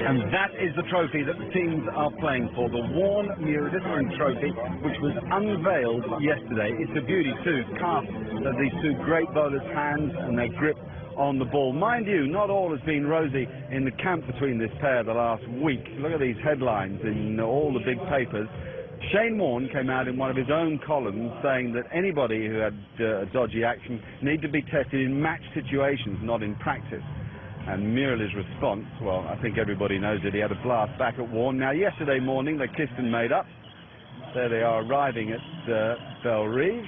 And that is the trophy that the teams are playing for, the Warne Muttiah Trophy, which was unveiled yesterday. It's a beauty too, cast of these two great bowlers' hands and their grip on the ball. Mind you, not all has been rosy in the camp between this pair the last week. Look at these headlines in all the big papers. Shane Warne came out in one of his own columns saying that anybody who had dodgy action need to be tested in match situations, not in practice. And Murali's response, well, I think everybody knows that he had a blast back at Warne. Now, yesterday morning, they kissed and made up. There they are arriving at Belrive.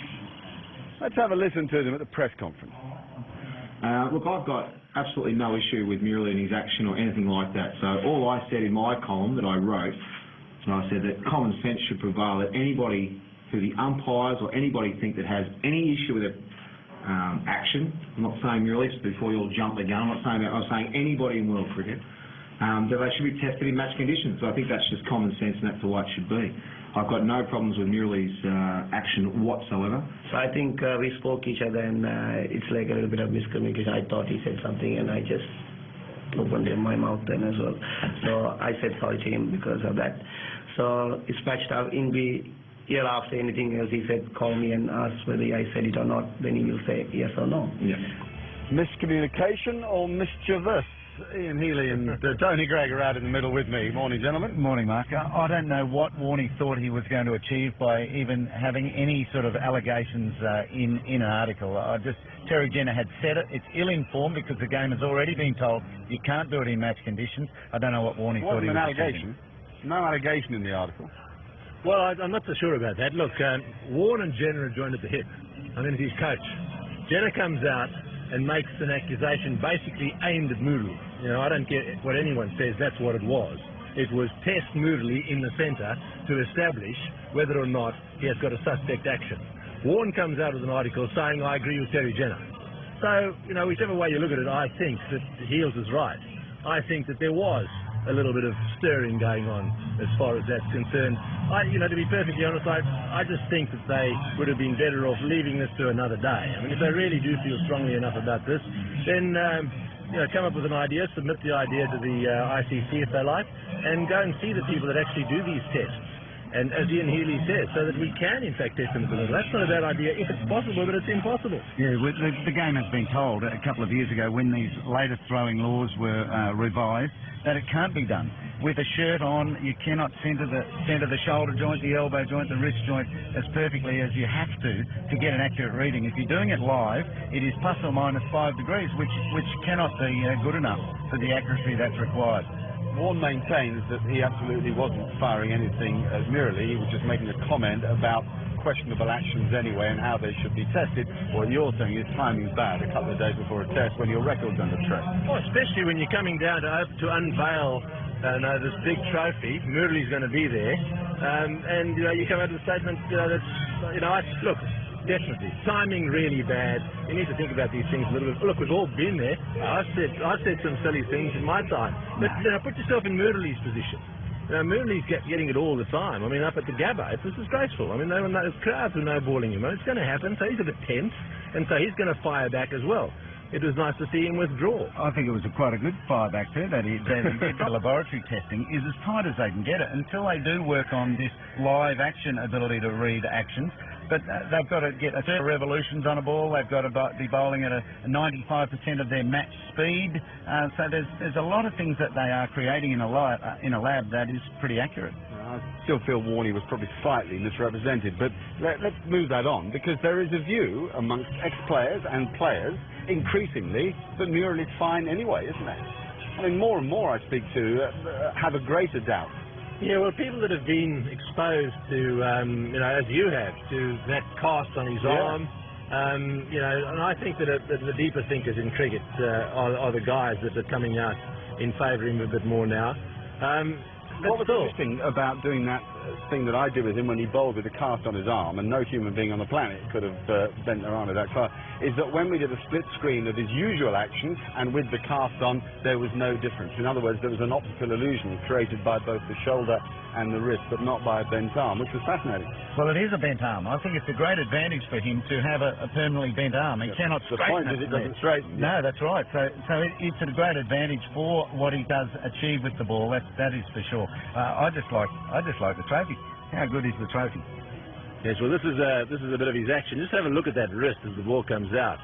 Let's have a listen to them at the press conference. Look, I've got absolutely no issue with Murali and his action or anything like that. So all I said in my column that I wrote, I said that common sense should prevail, that anybody who the umpires or anybody think that has any issue with it, action, I'm not saying Murali, before you'll jump the gun, I'm not saying that, I'm saying anybody in world cricket, that they should be tested in match conditions. So I think that's just common sense and that's the way it should be. I've got no problems with Murali's action whatsoever. So I think we spoke each other and it's like a little bit of miscommunication. I thought he said something and I just opened my mouth then as well. So I said sorry to him because of that. So it's patched up. In the year after anything else, he said call me and ask whether I said it or not. Then he will say yes or no. Yeah. Miscommunication or mischievous? Ian Healy and Tony Gregg are out in the middle with me. Morning, gentlemen. Morning, Mark. I don't know what Warne thought he was going to achieve by even having any sort of allegations in an article. Terry Jenner had said it. It's ill-informed because the game has already been told you can't do it in match conditions. I don't know what Warne thought he was achieving. No allegation in the article. Well, I'm not so sure about that. Look, Warne and Jenner are joined at the hip. I mean, he's coach. Jenner comes out and makes an accusation basically aimed at Murali. You know, I don't care what anyone says, that's what it was. It was test Murali in the centre to establish whether or not he has got a suspect action. Warne comes out with an article saying, I agree with Terry Jenner. So, you know, whichever way you look at it, I think that Heels is right. I think that there was a little bit of stirring going on as far as that's concerned. To be perfectly honest, I just think that they would have been better off leaving this to another day. I mean, if they really do feel strongly enough about this, then come up with an idea, submit the idea to the ICC if they like, and go and see the people that actually do these tests. And as Ian Healy says, so that we can in fact test them at the level. That's not a bad idea if it's possible, but it's impossible. Yeah, the game has been told a couple of years ago when these latest throwing laws were revised that it can't be done. With a shirt on, you cannot centre the shoulder joint, the elbow joint, the wrist joint as perfectly as you have to get an accurate reading. If you're doing it live, it is plus or minus 5 degrees, which cannot be good enough for the accuracy that's required. Warne maintains that he absolutely wasn't firing anything at Murali. He was just making a comment about questionable actions anyway and how they should be tested. What you're saying is timing's bad a couple of days before a test when your record's under threat. Well, especially when you're coming down to unveil this big trophy. Murali's going to be there. And you come out with a statement look, definitely. Timing really bad. You need to think about these things a little bit. Look, we've all been there. I've said some silly things in my time. But put yourself in Murali's position. Murali's getting it all the time. I mean, up at the Gabba, it's disgraceful. I mean, there's crowds who know balling him. It's going to happen, so he's a bit tense, and so he's going to fire back as well. It was nice to see him withdraw. I think it was quite a good fire back too. That the laboratory testing is as tight as they can get it until they do work on this live action ability to read actions. But they've got to get a certain revolutions on a ball. They've got to be bowling at a 95% of their match speed. So there's a lot of things that they are creating in a lab that is pretty accurate. I still feel Warne was probably slightly misrepresented, but let's move that on, because there is a view amongst ex-players and players increasingly that Murali's fine anyway, isn't there? I mean, more and more I speak to have a greater doubt. Yeah, well, people that have been exposed to, as you have, to that cast on his arm, and I think that the deeper thinkers in cricket are the guys that are coming out in favour of him a bit more now. What was interesting about doing that thing that I did with him when he bowled with a cast on his arm, and no human being on the planet could have bent their arm with that cast, is that when we did a split screen of his usual action and with the cast on, there was no difference. In other words, there was an optical illusion created by both the shoulder and the wrist, but not by a bent arm, which was fascinating. Well, it is a bent arm. I think it's a great advantage for him to have a permanently bent arm. He cannot The straighten point is it. it doesn't straighten. No, that's right. So it's a great advantage for what he does achieve with the ball. That is for sure. I just like the trophy. How good is the trophy? Yes, well, this is a bit of his action. Just have a look at that wrist as the ball comes out.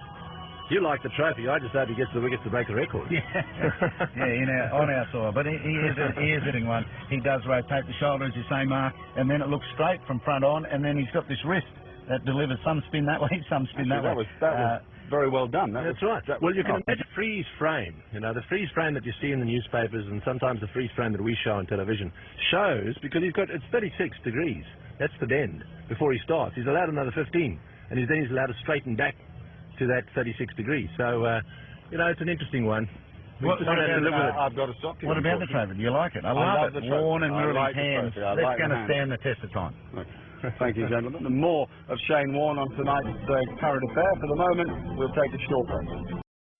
You like the trophy. I just hope he gets the wickets to break the record. Yeah, on our soil. But he is hitting one. He does rotate the shoulder, as you say, Mark, and then it looks straight from front on, and then he's got this wrist that delivers some spin that way, some spin that way. That was very well done. That's right. Well, you can imagine freeze frame. You know, the freeze frame that you see in the newspapers, and sometimes the freeze frame that we show on television shows, because it's 36 degrees. That's the bend before he starts. He's allowed another 15, and then he's allowed to straighten back to that 36 degrees. So, it's an interesting one. I've got to stop you. What about the trophy? Do you like it? I love it. Warne and Murali's hands. That's going to stand the test of time. Okay. Thank you, gentlemen. And more of Shane Warne on tonight's current affair. For the moment, we'll take a short break.